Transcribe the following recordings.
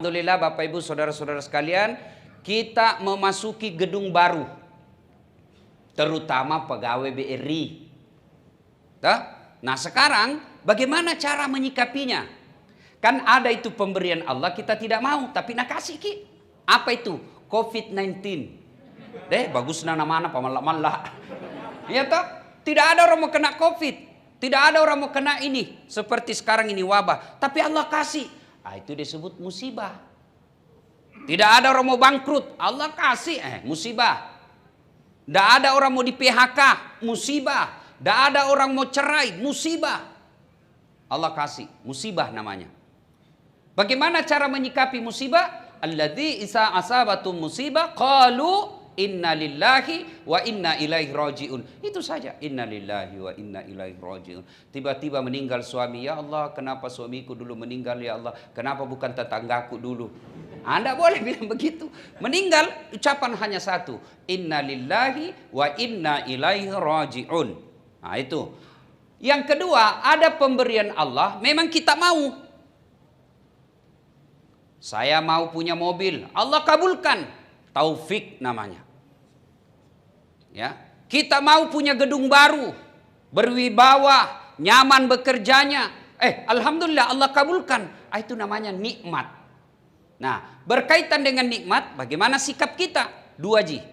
Alhamdulillah Bapak Ibu saudara-saudara sekalian, kita memasuki gedung baru. Terutama pegawai BRI. Nah sekarang bagaimana cara menyikapinya? Kan ada itu pemberian Allah, kita tidak mau, tapi nak kasih ki. Apa itu? COVID-19. Bagus nama-nama pamalah-malah. Ya toh? Tidak ada orang mau kena COVID. Tidak ada orang mau kena ini. Seperti sekarang ini wabah. Tapi Allah kasih. Itu disebut musibah. Tidak ada orang mau bangkrut. Allah kasih. Musibah. Tidak ada orang mau di PHK. Musibah. Tidak ada orang mau cerai. Musibah. Allah kasih. Musibah namanya. Bagaimana cara menyikapi musibah? Alladzi isa asabatum musibah qalu inna lillahi wa inna ilaihi raji'un. Itu saja. Inna lillahi wa inna ilaihi raji'un. Tiba-tiba meninggal suami. Ya Allah, kenapa suamiku dulu meninggal ya Allah? Kenapa bukan tetanggaku dulu? Anda boleh bilang begitu. Meninggal, ucapan hanya satu. Inna lillahi wa inna ilaihi raji'un. Nah itu. Yang kedua, ada pemberian Allah. Memang kita mau. Saya mau punya mobil. Allah kabulkan. Taufik namanya. Ya, kita mau punya gedung baru, berwibawa, nyaman bekerjanya. Alhamdulillah Allah kabulkan. Itu namanya nikmat. Nah, berkaitan dengan nikmat, bagaimana sikap kita? 2J.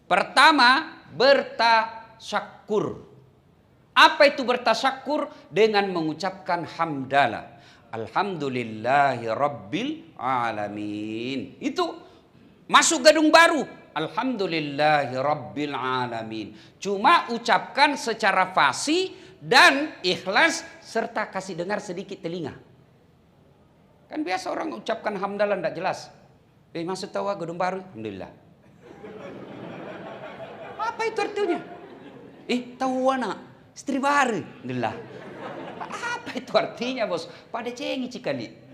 Pertama, bertasyakur. Apa itu bertasyakur? Dengan mengucapkan hamdalah. Alhamdulillahi rabbil alamin. Itu masuk gedung baru. Alhamdulillahi rabbil alamin. Cuma ucapkan secara fasih dan ikhlas serta kasih dengar sedikit telinga. Kan biasa orang ucapkan hamdalah tidak jelas. Masuk tawa gedung baru. Alhamdulillah. Apa itu artinya? Tahu anak istri baru. Alhamdulillah. Apa itu artinya bos? Pada cengi cikali.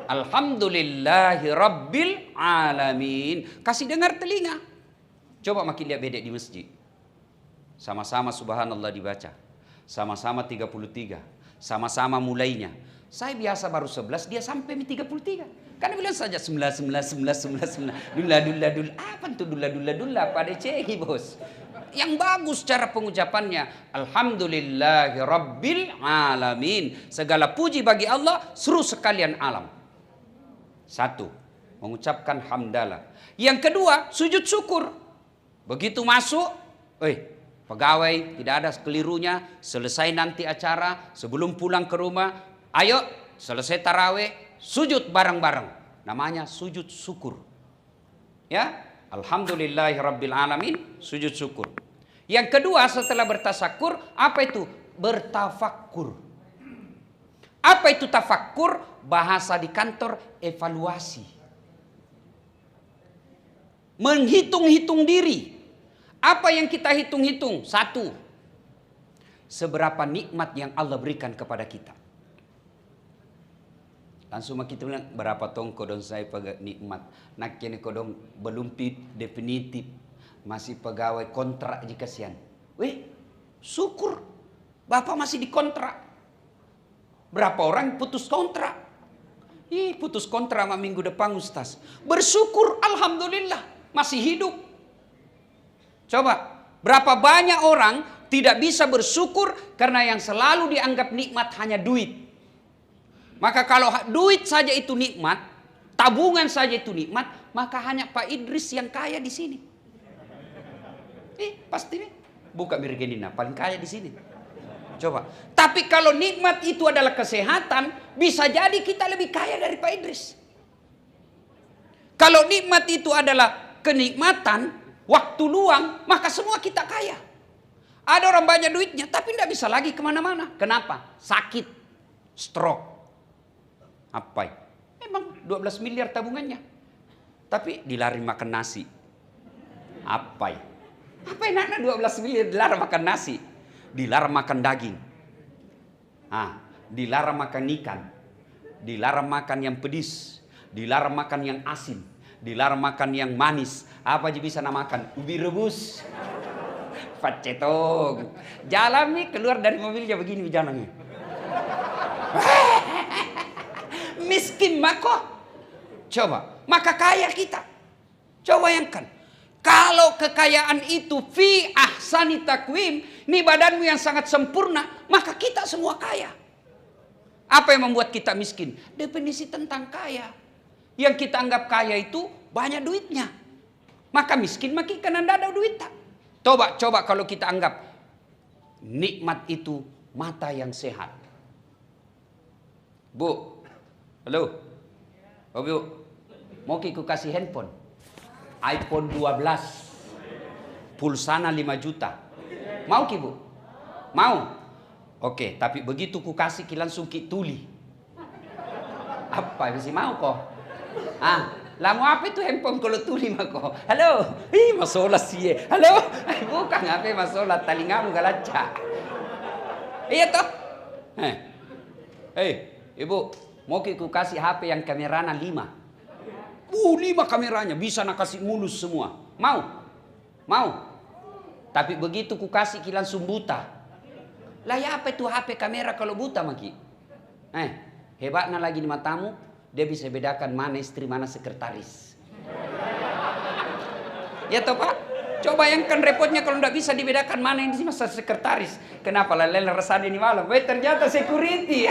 Alhamdulillahi rabbil alamin. Kasih dengar telinga. Coba makin lihat bedek di masjid. Sama-sama subhanallah dibaca. Sama-sama 33. Sama-sama mulainya. Saya biasa baru 11, dia sampai 33. Karena bilang saja 19. Dula. Apa itu dula? Pada cengi bos. Yang bagus cara pengucapannya. Alhamdulillahi rabbil alamin. Segala puji bagi Allah, seru sekalian alam. 1. Mengucapkan hamdalah. Yang kedua, sujud syukur. Begitu masuk, pegawai tidak ada kelirunya. Selesai nanti acara, sebelum pulang ke rumah, ayo selesai tarawih, sujud bareng-bareng. Namanya sujud syukur. Ya, alhamdulillahirabbil alamin, sujud syukur. Yang kedua setelah bertasyakur, apa itu? Bertafakkur. Apa itu tafakkur? Bahasa di kantor evaluasi. Menghitung-hitung diri. Apa yang kita hitung-hitung? 1. Seberapa nikmat yang Allah berikan kepada kita. Langsung kita bilang berapa tong kodong saya pakai nikmat. Nak kini kodong belum definitif. Masih pegawai kontrak jika kasihan. Syukur. Bapak masih dikontrak. Berapa orang putus kontrak? Putus kontrak sama minggu depan Ustaz. Bersyukur alhamdulillah masih hidup. Coba, berapa banyak orang tidak bisa bersyukur karena yang selalu dianggap nikmat hanya duit. Maka kalau duit saja itu nikmat, tabungan saja itu nikmat, maka hanya Pak Idris yang kaya di sini. Pasti nih, buka Mirgenina paling kaya di sini. Coba. Tapi kalau nikmat itu adalah kesehatan, bisa jadi kita lebih kaya dari Pak Idris. Kalau nikmat itu adalah kenikmatan, waktu luang, maka semua kita kaya. Ada orang banyak duitnya, tapi tidak bisa lagi kemana-mana. Kenapa? Sakit, stroke. Apa? Memang 12 miliar tabungannya. Tapi dilarang makan nasi. Apa? Apa enaknya 12 miliar dilarang makan nasi? Dilarang makan daging. Dilarang makan ikan. Dilarang makan yang pedis. Dilarang makan yang asin. Dilarang makan yang manis. Apa aja bisa namakan? Ubi rebus. Pacetong. Jalan nih keluar dari mobilnya begini jalannya. Miskin mako. Coba, maka kaya kita. Coba bayangkan. Kalau kekayaan itu fi ahsani takwim, ini badanmu yang sangat sempurna, maka kita semua kaya. Apa yang membuat kita miskin? Definisi tentang kaya. Yang kita anggap kaya itu banyak duitnya. Maka miskin makin karena tidak ada duit. Coba kalau kita anggap nikmat itu mata yang sehat. Bu, halo. Oh bu, mau ku kasih handphone. iPhone 12. Pulsana 5 juta. Mau ki bu? Mau? Oke, tapi begitu ku kasih ki langsung ki tuli. Apa masih mau kok? Lamu apa itu handphone kalau tuli mah kok? Halo, masalah sih. Halo, bukan apa masalah telingamu galacak. Iya toh? Ibu, mau ku kasih HP yang kameranya 5. 5 kameranya bisa nak kasih mulus semua. Mau? Tapi begitu ku kasih ki langsung buta. Lah ya apa itu HP kamera kalau buta maki? Hebatnya lagi di matamu, dia bisa bedakan mana istri mana sekretaris. Ya toh Pak? Coba bayangkan repotnya kalau tidak bisa dibedakan mana ini masa sekretaris. Kenapa lele resah ini malam? Ternyata security.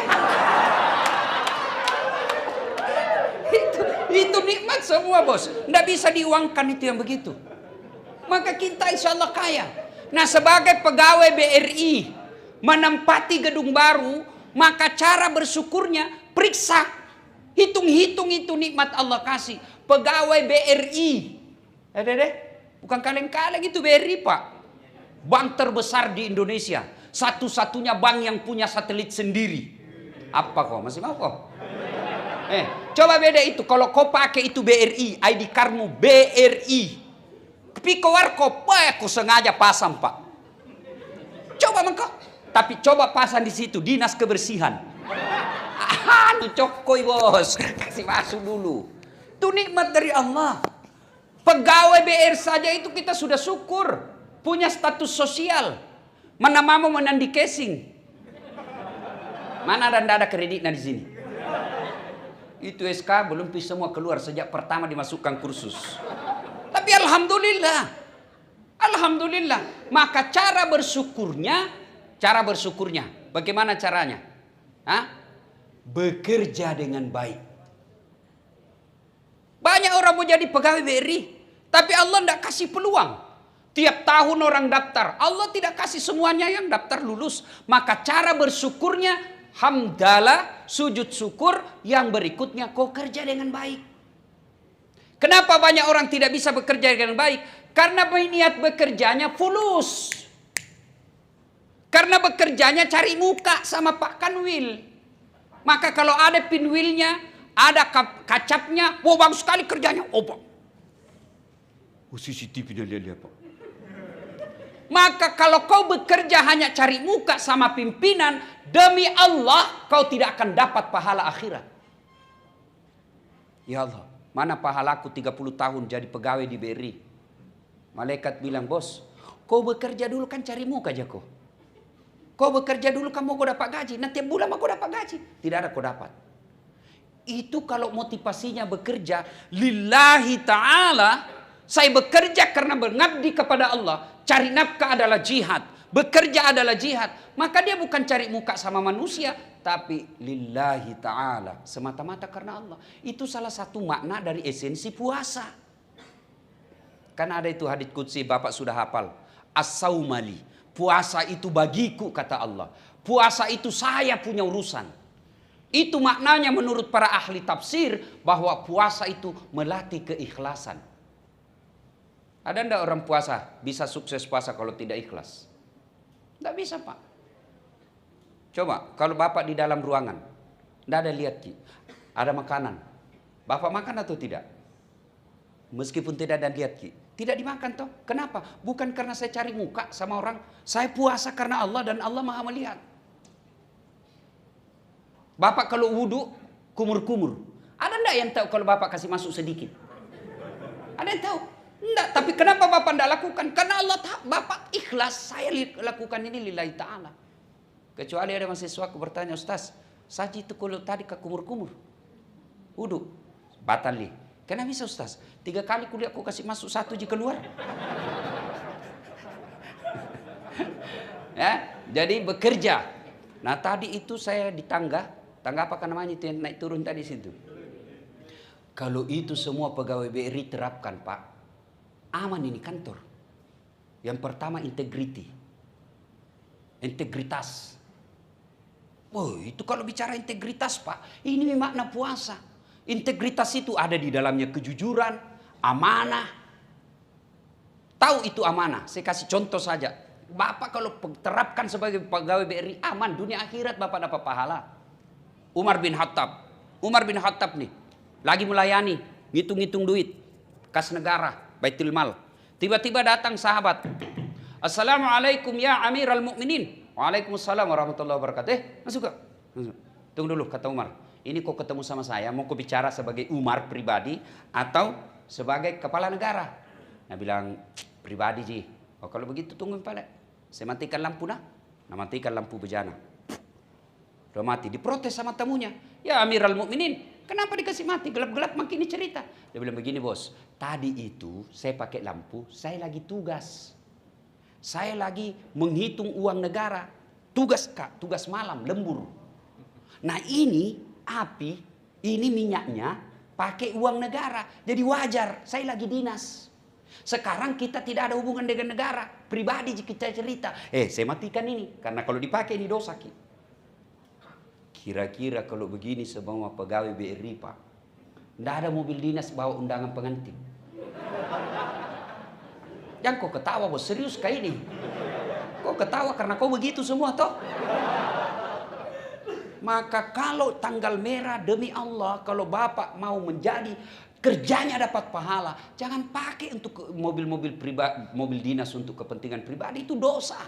Itu nikmat semua bos. Tidak bisa diuangkan itu yang begitu. Maka kita insya Allah kaya. Nah sebagai pegawai BRI menempati gedung baru, maka cara bersyukurnya periksa. Hitung-hitung itu nikmat Allah kasih. Pegawai BRI. Bukan kaleng-kaleng itu BRI Pak. Bank terbesar di Indonesia. Satu-satunya bank yang punya satelit sendiri. Apa kok? Masih mau kok? Coba beda itu. Kalau kau pakai itu BRI, ID cardmu BRI. Tapi keluar kau, aku sengaja pasang Pak. Coba mengkau. Tapi coba pasang di situ dinas kebersihan. Cokoi bos, kasih masuk dulu. Itu nikmat dari Allah. Pegawai BR saja itu kita sudah syukur. Punya status sosial. Mana mau menandi casing. Mana ada kreditnya di sini. Itu SK belum bisa semua keluar sejak pertama dimasukkan kursus. Tapi Alhamdulillah. Maka cara bersyukurnya, bagaimana caranya? Bekerja dengan baik. Banyak orang mau jadi pegawai BRI, tapi Allah tidak kasih peluang. Tiap tahun orang daftar, Allah tidak kasih semuanya yang daftar lulus. Maka cara bersyukurnya, hamdalah, sujud syukur, yang berikutnya kau kerja dengan baik. Kenapa banyak orang tidak bisa bekerja dengan baik? Karena niat bekerjanya fulus. Karena bekerjanya cari muka sama Pak Kanwil. Maka kalau ada pinwilnya, ada kacapnya, bang sekali kerjanya, bang. CCTV lihat Pak. Maka kalau kau bekerja hanya cari muka sama pimpinan, demi Allah kau tidak akan dapat pahala akhirat. Ya Allah, mana pahalaku 30 tahun jadi pegawai di BRI. Malaikat bilang, bos, kau bekerja dulu kan cari muka aja kau. Kau bekerja dulu kamu kau dapat gaji. Nanti tiap bulan kau dapat gaji. Tidak ada kau dapat. Itu kalau motivasinya bekerja lillahi ta'ala. Saya bekerja karena mengabdi kepada Allah. Cari nafkah adalah jihad. Bekerja adalah jihad. Maka dia bukan cari muka sama manusia. Tapi lillahi ta'ala. Semata-mata karena Allah. Itu salah satu makna dari esensi puasa. Karena ada itu hadits qudsi Bapak sudah hafal. As-saumali. Puasa itu bagiku kata Allah. Puasa itu saya punya urusan. Itu maknanya menurut para ahli tafsir bahwa puasa itu melatih keikhlasan. Ada enggak orang puasa bisa sukses puasa kalau tidak ikhlas? Tidak bisa Pak. Coba kalau Bapak di dalam ruangan, tidak ada lihat Ki, ada makanan. Bapak makan atau tidak? Meskipun tidak ada lihat Ki, tidak dimakan toh. Kenapa? Bukan karena saya cari muka sama orang. Saya puasa karena Allah dan Allah maha melihat. Bapak kalau wudhu kumur-kumur. Ada enggak yang tahu kalau Bapak kasih masuk sedikit? Ada yang tahu? Enggak. Tapi kenapa Bapak enggak lakukan? Karena Allah Bapak ikhlas. Saya lakukan ini lillahi ta'ala. Kecuali ada mahasiswa aku bertanya, Ustaz, saji itu kalau tadi ke kumur-kumur. Wudhu. Batal nih. Kenapa bisa Ustaz? 3 kali kuliah aku kasih masuk 1 aja keluar. Ya, jadi bekerja. Nah tadi itu saya di tangga apa namanya itu yang naik turun tadi situ. Kalau itu semua pegawai BRI terapkan Pak, aman ini kantor. Yang pertama integritas. Oh itu kalau bicara integritas Pak, ini makna puasa. Integritas itu ada di dalamnya kejujuran, amanah. Tahu itu amanah, saya kasih contoh saja. Bapak kalau terapkan sebagai pegawai BRI aman dunia akhirat Bapak dapat pahala. Umar bin Khattab nih lagi melayani, ngitung-ngitung duit kas negara, Baitul Mal. Tiba-tiba datang sahabat. Assalamualaikum ya Amirul Mukminin. Waalaikumsalam warahmatullahi wabarakatuh. Masuk. Tunggu dulu kata Umar. Ini kok ketemu sama saya, mau kau bicara sebagai Umar pribadi atau sebagai kepala negara? Nah bilang pribadi Ji. Oh kalau begitu tunggu pada. Saya matikan lampu nah matikan lampu bejana. Udah mati, diprotes sama tamunya. Ya Amirul Mukminin, kenapa dikasih mati? Gelap-gelap makin cerita. Dia bilang begini bos, tadi itu saya pakai lampu, saya lagi tugas. Saya lagi menghitung uang negara. Tugas Kak, tugas malam, lembur. Nah ini api, ini minyaknya pakai uang negara. Jadi wajar, saya lagi dinas. Sekarang kita tidak ada hubungan dengan negara. Pribadi kita cerita. Saya matikan ini. Karena kalau dipakai ini dosa. Kira-kira kalau begini semua pegawai BRI Pak. Tidak ada mobil dinas bawa undangan pengantin. Jangan kau ketawa bos. Serius kayak ini. Kau ketawa karena kau begitu semua toh. Maka kalau tanggal merah demi Allah. Kalau Bapak mau menjadi kerjanya dapat pahala, jangan pakai untuk mobil-mobil pribadi, mobil dinas untuk kepentingan pribadi, itu dosa.